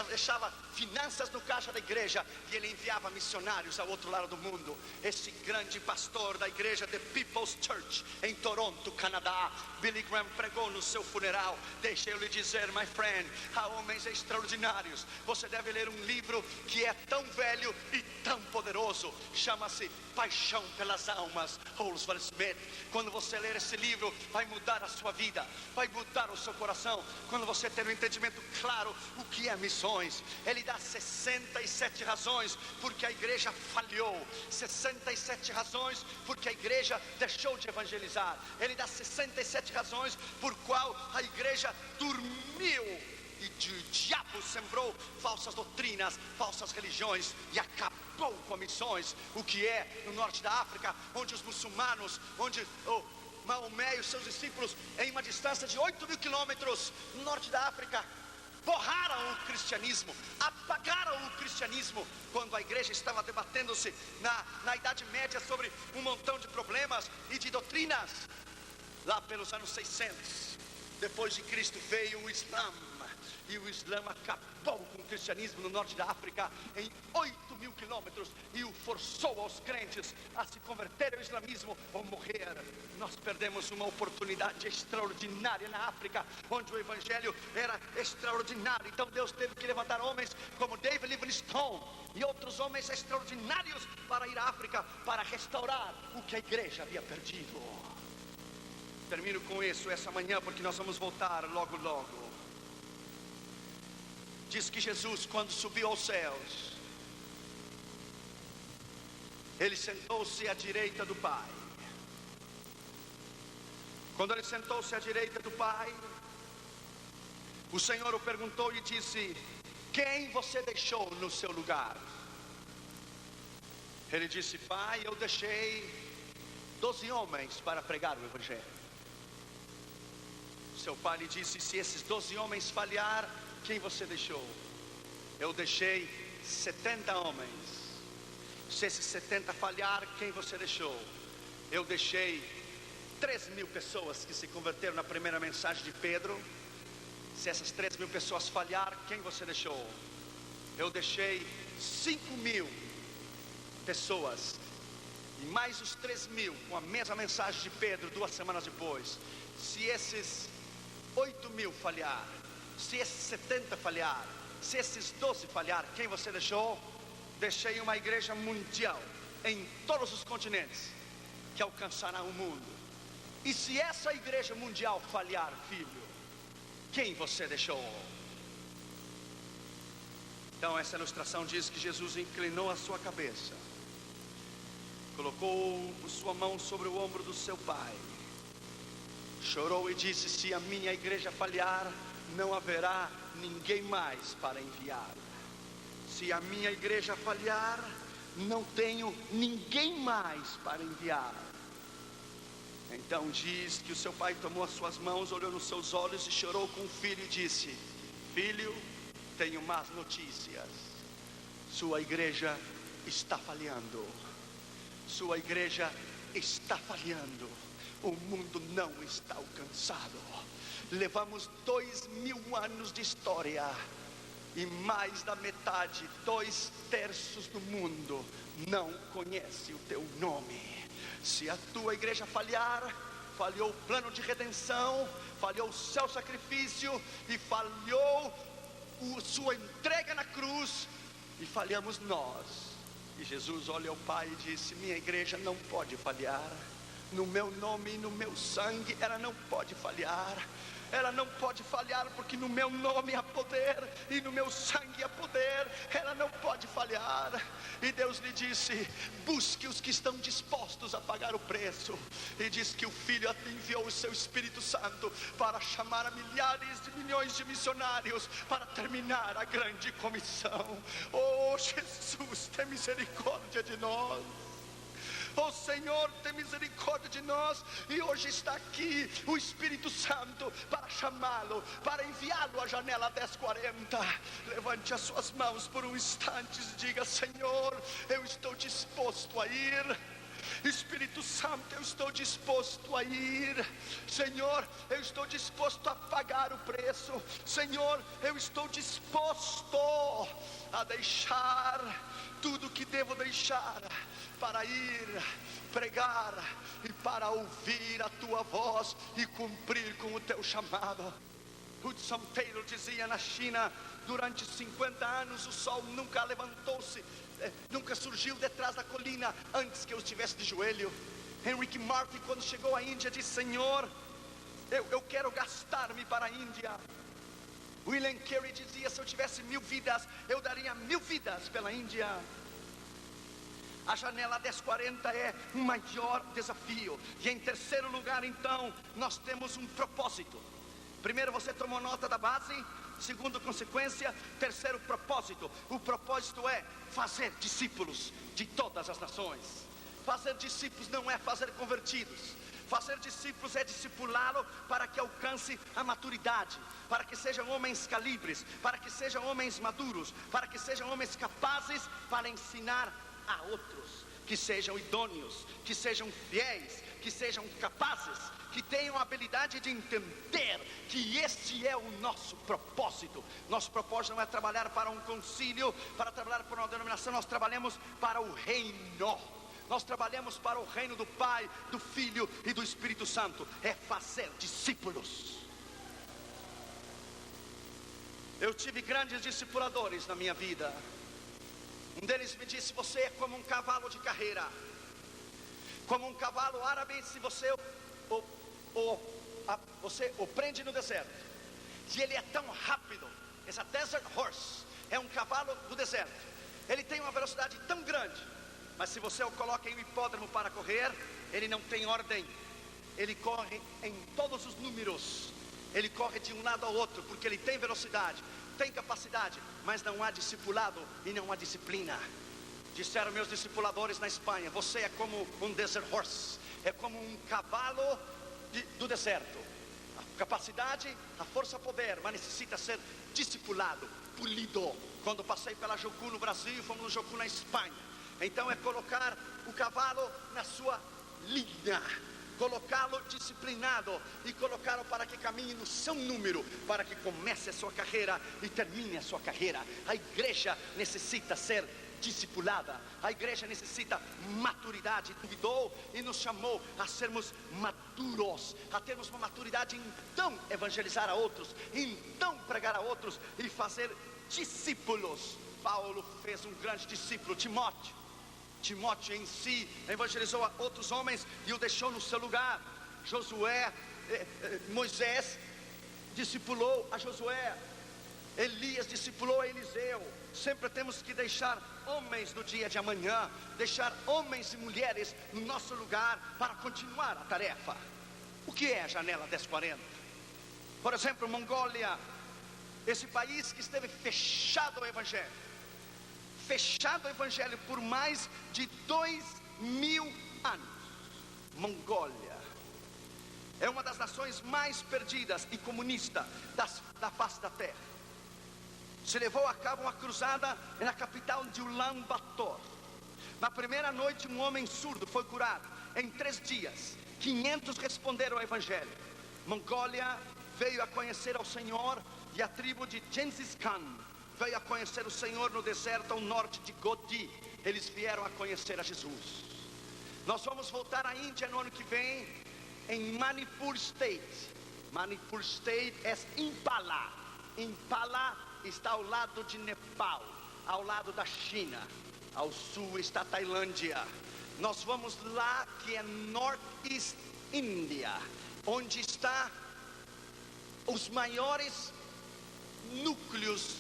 deixava finanças no caixa da igreja, e ele enviava missionários ao outro lado do mundo. Esse grande pastor da igreja The People's Church em Toronto, Canadá, Billy Graham, pregou no seu funeral. Deixa eu lhe dizer, my friend, há homens extraordinários. Você deve ler um livro que é tão velho e tão poderoso, chama-se Paixão pelas Almas, Oswald Smith. Quando você ler esse livro, vai mudar a sua vida, vai mudar o seu coração. Quando você ter um entendimento claro o que que é missões. Ele dá 67 razões porque a igreja falhou, 67 razões porque a igreja deixou de evangelizar. Ele dá 67 razões por qual a igreja dormiu e o diabo sembrou falsas doutrinas, falsas religiões e acabou com missões. O que é no norte da África, onde os muçulmanos, onde Maomé e os seus discípulos, em uma distância de 8.000 quilômetros no norte da África, borraram o cristianismo, apagaram o cristianismo, quando a igreja estava debatendo-se na Idade Média sobre um montão de problemas e de doutrinas. Lá pelos anos 600 depois de Cristo veio o Islã, e o Islã acabou com o cristianismo no norte da África em 8.000 quilômetros e o forçou aos crentes a se converter ao islamismo ou morrer. Nós perdemos uma oportunidade extraordinária na África, onde o evangelho era extraordinário. Então Deus teve que levantar homens como David Livingstone e outros homens extraordinários para ir à África, para restaurar o que a igreja havia perdido. Termino com isso essa manhã, porque nós vamos voltar logo logo. Diz que Jesus, quando subiu aos céus, ele sentou-se à direita do Pai. Quando ele sentou-se à direita do Pai, o Senhor o perguntou e disse: quem você deixou no seu lugar? Ele disse: Pai, eu deixei 12 homens para pregar o evangelho. Seu pai lhe disse: se esses 12 homens falhar, quem você deixou? Eu deixei 70 homens. Se esses 70 falhar, quem você deixou? Eu deixei 3.000 pessoas que se converteram na primeira mensagem de Pedro. Se essas 3.000 pessoas falhar, quem você deixou? Eu deixei 5.000 pessoas. E mais os 3.000 com a mesma mensagem de Pedro 2 semanas depois. Se esses 8.000 falhar, se esses 70 falhar, se esses 12 falhar, quem você deixou? Deixei uma igreja mundial em todos os continentes, que alcançará o mundo. E se essa igreja mundial falhar, filho, quem você deixou? Então essa ilustração diz que Jesus inclinou a sua cabeça, colocou sua mão sobre o ombro do seu pai, chorou e disse: se a minha igreja falhar, não haverá ninguém mais para enviar. Se a minha igreja falhar, não tenho ninguém mais para enviar. Então diz que o seu pai tomou as suas mãos, olhou nos seus olhos e chorou com o filho e disse: filho, tenho más notícias. Sua igreja está falhando. Sua igreja está falhando. O mundo não está alcançado. Levamos 2.000 anos de história e mais da metade, 2/3 do mundo não conhece o teu nome. Se a tua igreja falhar, falhou o plano de redenção, falhou o seu sacrifício e falhou a sua entrega na cruz, e falhamos nós. E Jesus olha ao Pai e disse: minha igreja não pode falhar. No meu nome e no meu sangue ela não pode falhar. Ela não pode falhar, porque no meu nome há poder e no meu sangue há poder. Ela não pode falhar. E Deus lhe disse: busque os que estão dispostos a pagar o preço. E diz que o Filho enviou o seu Espírito Santo para chamar a milhares de milhões de missionários, para terminar a grande comissão. Oh Jesus, tem misericórdia de nós. Oh Senhor, tem misericórdia de nós. E hoje está aqui o Espírito Santo para chamá-lo, para enviá-lo à janela 1040. Levante as suas mãos por um instante e diga: Senhor, eu estou disposto a ir. Espírito Santo, eu estou disposto a ir. Senhor, eu estou disposto a pagar o preço. Senhor, eu estou disposto a deixar tudo que devo deixar para ir pregar e para ouvir a tua voz e cumprir com o teu chamado. Hudson Taylor dizia: na China, durante 50 anos o sol nunca levantou-se, nunca surgiu detrás da colina antes que eu estivesse de joelho. Henry Martin, quando chegou à Índia, disse: Senhor, eu quero gastar-me para a Índia. William Carey dizia: se eu tivesse 1000 vidas, eu daria 1000 vidas pela Índia. A janela 1040 é o maior desafio. E em terceiro lugar, então, nós temos um propósito. Primeiro, você tomou nota da base. Segundo, consequência. Terceiro, propósito. O propósito é fazer discípulos de todas as nações. Fazer discípulos não é fazer convertidos. Fazer discípulos é discipulá-lo para que alcance a maturidade, para que sejam homens calibres, para que sejam homens maduros, para que sejam homens capazes para ensinar a outros, que sejam idôneos, que sejam fiéis, que sejam capazes, que tenham a habilidade de entender que este é o nosso propósito. Nosso propósito não é trabalhar para um concílio, para trabalhar para uma denominação. Nós trabalhamos para o reino. Nós trabalhamos para o reino do Pai, do Filho e do Espírito Santo. É fazer discípulos. Eu tive grandes discipuladores na minha vida. Um deles me disse: você é como um cavalo de carreira, como um cavalo árabe. Se você o prende no deserto, e ele é tão rápido, esse desert horse é um cavalo do deserto. Ele tem uma velocidade tão grande, mas se você o coloca em um hipódromo para correr, ele não tem ordem. Ele corre em todos os números. Ele corre de um lado ao outro, porque ele tem velocidade, tem capacidade, mas não há discipulado e não há disciplina. Disseram meus discipuladores na Espanha: você é como um desert horse, é como um cavalo do deserto. A capacidade, a força, poder, mas necessita ser discipulado, polido. Quando passei pela Jocu no Brasil, fomos no Jocu na Espanha. Então é colocar o cavalo na sua linha, colocá-lo disciplinado e colocá-lo para que caminhe no seu número, para que comece a sua carreira e termine a sua carreira. A igreja necessita ser discipulada, a igreja necessita maturidade. Convidou e nos chamou a sermos maduros, a termos uma maturidade, então evangelizar a outros, então pregar a outros e fazer discípulos. Paulo fez um grande discípulo, Timóteo. Timóteo em si evangelizou a outros homens e o deixou no seu lugar. Moisés discipulou a Josué. Elias discipulou a Eliseu. Sempre temos que deixar homens do dia de amanhã, deixar homens e mulheres no nosso lugar para continuar a tarefa. O que é a janela 1040? Por exemplo, Mongólia, esse país que esteve fechado ao evangelho, por mais de 2000 anos. Mongólia é uma das nações mais perdidas e comunistas da face da terra. Se levou a cabo uma cruzada na capital de Ulaanbaatar. Na primeira noite, um homem surdo foi curado. Em 3 dias, 500 responderam ao evangelho. Mongólia veio a conhecer ao Senhor, e a tribo de Genghis Khan veio a conhecer o Senhor no deserto ao norte de Godi. Eles vieram a conhecer a Jesus. Nós vamos voltar à Índia no ano que vem, em Manipur State. Manipur State é Impala. Impala está ao lado de Nepal, ao lado da China. Ao sul está a Tailândia. Nós vamos lá, que é Northeast India, onde está os maiores núcleos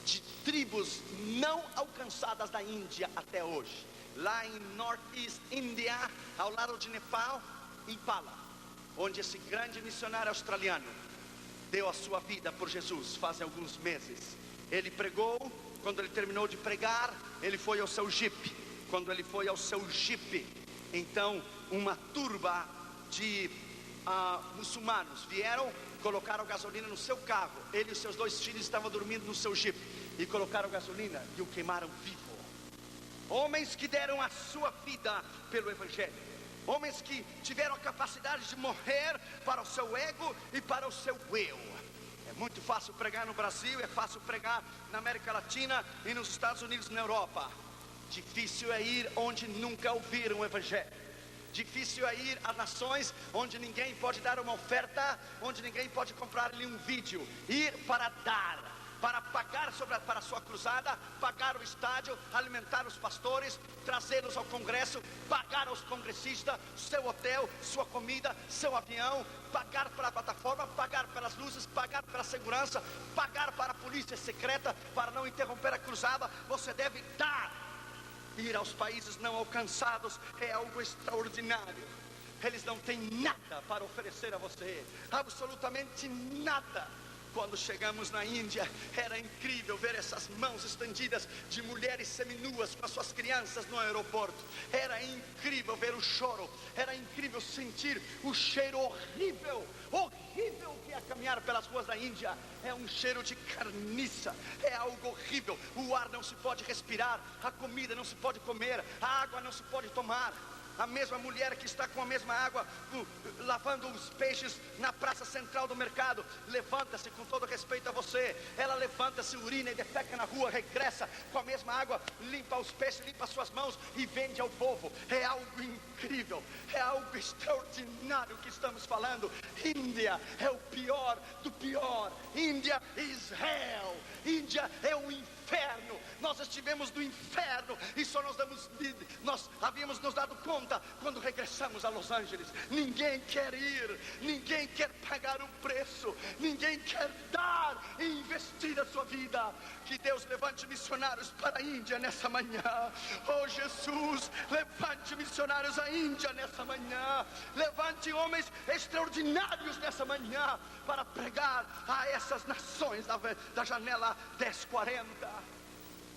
de tribos não alcançadas da Índia até hoje. Lá em Northeast India, ao lado de Nepal, Impala, onde esse grande missionário australiano deu a sua vida por Jesus faz alguns meses. Ele pregou. Quando ele terminou de pregar, ele foi ao seu jipe. Quando ele foi ao seu jipe, então uma turba de muçulmanos vieram, colocaram gasolina no seu carro. Ele e os seus 2 filhos estavam dormindo no seu jipe, e colocaram gasolina e o queimaram vivo. Homens que deram a sua vida pelo evangelho. Homens que tiveram a capacidade de morrer para o seu ego e para o seu eu. É muito fácil pregar no Brasil, é fácil pregar na América Latina e nos Estados Unidos e na Europa. Difícil é ir onde nunca ouviram o evangelho. Difícil é ir a nações onde ninguém pode dar uma oferta, onde ninguém pode comprar-lhe um vídeo. Ir para dar, para pagar para a sua cruzada, pagar o estádio, alimentar os pastores, trazê-los ao congresso, pagar aos congressistas, seu hotel, sua comida, seu avião, pagar para a plataforma, pagar pelas luzes, pagar pela segurança, pagar para a polícia secreta, para não interromper a cruzada. Você deve dar. Ir aos países não alcançados é algo extraordinário. Eles não têm nada para oferecer a você, absolutamente nada. Quando chegamos na Índia, era incrível ver essas mãos estendidas de mulheres seminuas com as suas crianças no aeroporto. Era incrível ver o choro, era incrível sentir o cheiro horrível que é caminhar pelas ruas da Índia. É um cheiro de carniça, é algo horrível. O ar não se pode respirar, a comida não se pode comer, a água não se pode tomar. A mesma mulher que está com a mesma água lavando os peixes na praça central do mercado, levanta-se, com todo respeito a você, ela levanta-se, urina e defeca na rua, regressa com a mesma água, limpa os peixes, limpa suas mãos e vende ao povo. É algo incrível, é algo extraordinário que estamos falando. Índia é o pior do pior. Índia é Israel. Índia é o inferno. Nós estivemos no inferno e só nós havíamos nos dado conta quando regressamos a Los Angeles. Ninguém quer ir, ninguém quer pagar o preço, ninguém quer dar e investir a sua vida. Que Deus levante missionários para a Índia nessa manhã. Oh Jesus, levante missionários à Índia nessa manhã. Levante homens extraordinários nessa manhã para pregar a essas nações da janela 1040.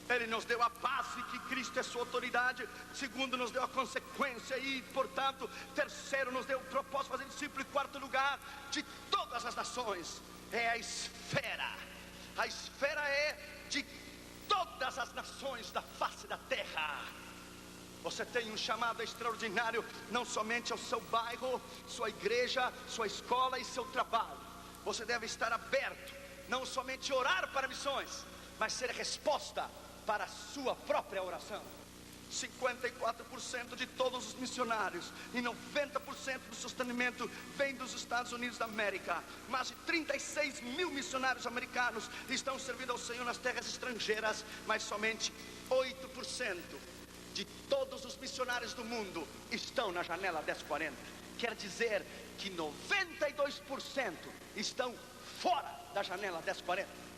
Ele nos deu a base, que Cristo é sua autoridade. Segundo, nos deu a consequência. E, portanto, terceiro, nos deu o propósito de fazer discípulo. E quarto lugar, de todas as nações, é a esfera. A esfera é de todas as nações da face da terra. Você tem um chamado extraordinário, não somente ao seu bairro, sua igreja, sua escola e seu trabalho. Você deve estar aberto, não somente orar para missões, mas ser resposta para a sua própria oração. 54% de todos os missionários e 90% do sustentamento vem dos Estados Unidos da América. Mais de 36 mil missionários americanos estão servindo ao Senhor nas terras estrangeiras, mas somente 8% de todos os missionários do mundo estão na janela 1040. Quer dizer que 92% estão fora da janela 1040.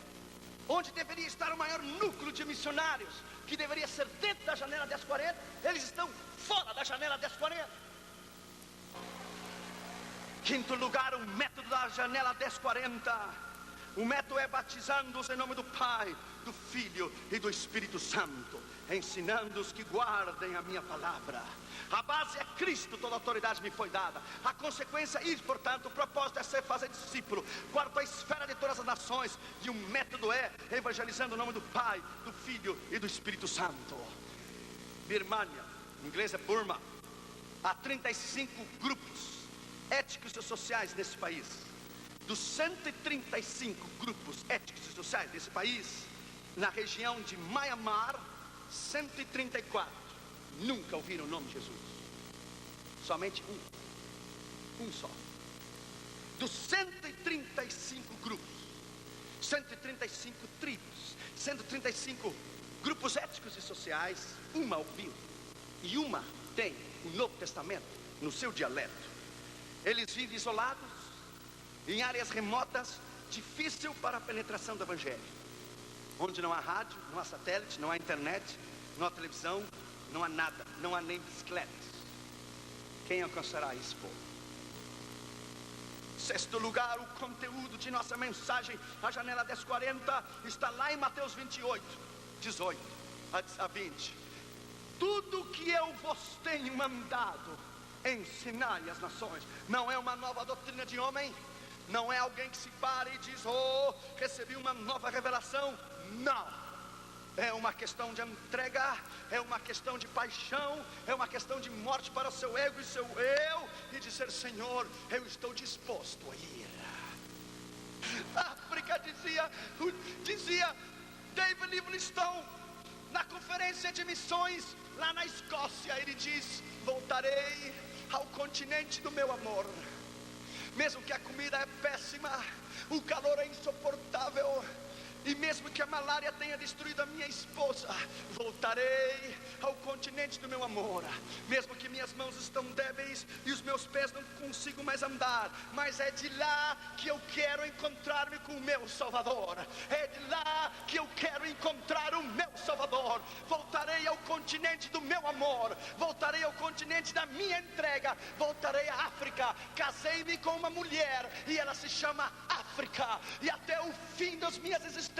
Onde deveria estar o maior núcleo de missionários, que deveria ser dentro da janela 1040, eles estão fora da janela 1040. Quinto lugar, o método da janela 1040. O método é batizando-os em nome do Pai, do Filho e do Espírito Santo, ensinando-os que guardem a minha palavra. A base é Cristo, toda autoridade me foi dada. A consequência é isso, portanto, o propósito é ser fazer discípulo. Quarto, a esfera de todas as nações. E o método é evangelizando o nome do Pai, do Filho e do Espírito Santo. Birmania, em inglês é Burma. Há 35 grupos étnicos e sociais nesse país. Dos 135 grupos étnicos e sociais desse país, na região de Myanmar, 134 nunca ouviram o nome de Jesus. Somente um só. Dos 135 grupos, 135 tribos, 135 grupos étnicos e sociais, uma ouviu. E uma tem o Novo Testamento no seu dialeto. Eles vivem isolados, em áreas remotas, difícil para a penetração do Evangelho, onde não há rádio, não há satélite, não há internet, não há televisão, não há nada, não há nem bicicletas. Quem alcançará esse povo? Sexto lugar, o conteúdo de nossa mensagem, a janela 1040, está lá em Mateus 28, 18 a 20. Tudo que eu vos tenho mandado, ensinai às nações. Não é uma nova doutrina de homem, não é alguém que se para e diz: oh, recebi uma nova revelação. Não. É uma questão de entrega, é uma questão de paixão, é uma questão de morte para o seu ego e seu eu, e dizer: Senhor, eu estou disposto a ir. A África dizia David Livingstone, na conferência de missões lá na Escócia, ele diz: voltarei ao continente do meu amor, mesmo que a comida é péssima, o calor é insuportável, E mesmo que a malária tenha destruído a minha esposa, voltarei ao continente do meu amor. Mesmo que minhas mãos estão débeis e os meus pés não consigo mais andar, mas é de lá que eu quero encontrar-me com o meu Salvador. É de lá que eu quero encontrar o meu Salvador. Voltarei ao continente do meu amor. Voltarei ao continente da minha entrega. Voltarei à África. Casei-me com uma mulher e ela se chama África. E até o fim das minhas existências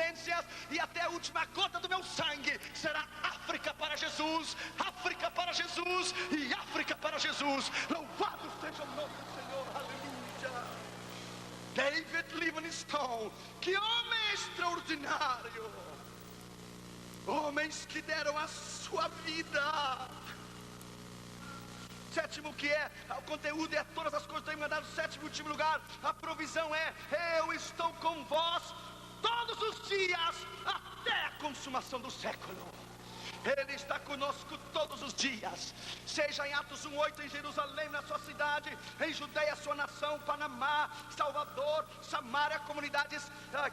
e até a última gota do meu sangue será África para Jesus, África para Jesus e África para Jesus. Louvado seja o nome do Senhor, aleluia. David Livingstone, que homem extraordinário, homens que deram a sua vida. Sétimo, que é o conteúdo, é todas as coisas têm mandado. Sétimo, último lugar, a provisão é: eu estou com vós todos os dias até a consumação do século. Ele está conosco todos os dias. Seja em Atos 1:8 em Jerusalém, na sua cidade, em Judeia, sua nação, Panamá, Salvador, Samaria, comunidades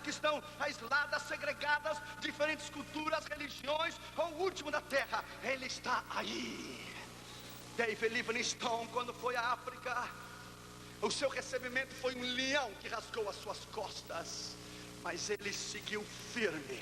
que estão aisladas, segregadas, diferentes culturas, religiões, ou o último da terra, Ele está aí. David Livingstone, quando foi à África, o seu recebimento foi um leão que rasgou as suas costas, mas ele seguiu firme.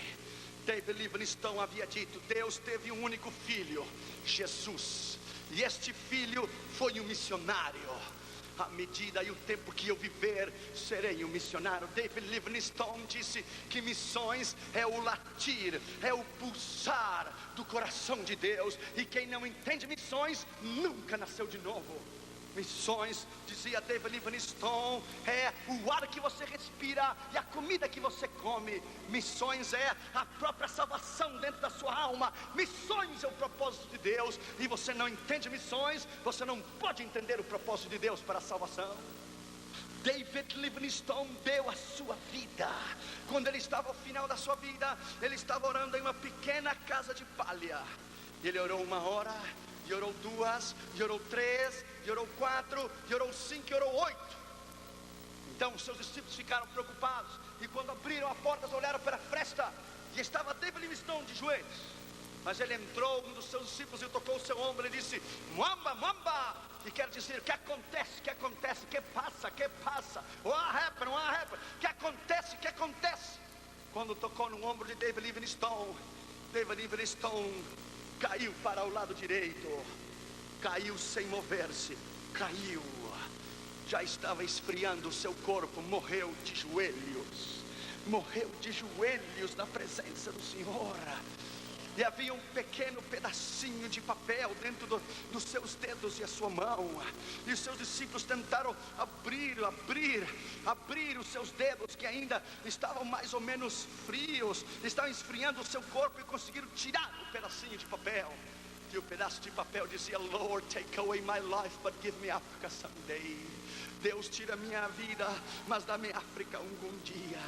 David Livingstone havia dito: Deus teve um único filho, Jesus, e este filho foi um missionário. À medida e o tempo que eu viver, serei um missionário. David Livingstone disse que missões é o latir, é o pulsar do coração de Deus. E quem não entende missões nunca nasceu de novo. Missões, dizia David Livingstone, é o ar que você respira e a comida que você come. Missões é a própria salvação dentro da sua alma. Missões é o propósito de Deus. E você não entende missões, você não pode entender o propósito de Deus para a salvação. David Livingstone deu a sua vida. Quando ele estava ao final da sua vida, ele estava orando em uma pequena casa de palha. Ele orou 1 hora, e orou 2, e orou 3, e orou 4, e orou 5, e orou 8. Então os seus discípulos ficaram preocupados, e quando abriram a porta, olharam para a fresta, e estava David Livingstone de joelhos. Mas ele entrou, um dos seus discípulos, e tocou o seu ombro e disse: Mwamba, Mwamba, que quer dizer: que acontece, que acontece, que passa, que passa, what happened, que acontece, que acontece. Quando tocou no ombro de David Livingstone, David Livingstone caiu para o lado direito, caiu sem mover-se, caiu, já estava esfriando o seu corpo, morreu de joelhos na presença do Senhor. E havia um pequeno pedacinho de papel dentro dos seus dedos e a sua mão. E os seus discípulos tentaram abrir os seus dedos, que ainda estavam mais ou menos frios, estavam esfriando o seu corpo, e conseguiram tirar o pedacinho de papel. E o pedaço de papel dizia: Lord, take away my life, but give me Africa someday. Deus, tira minha vida, mas dá-me África algum dia.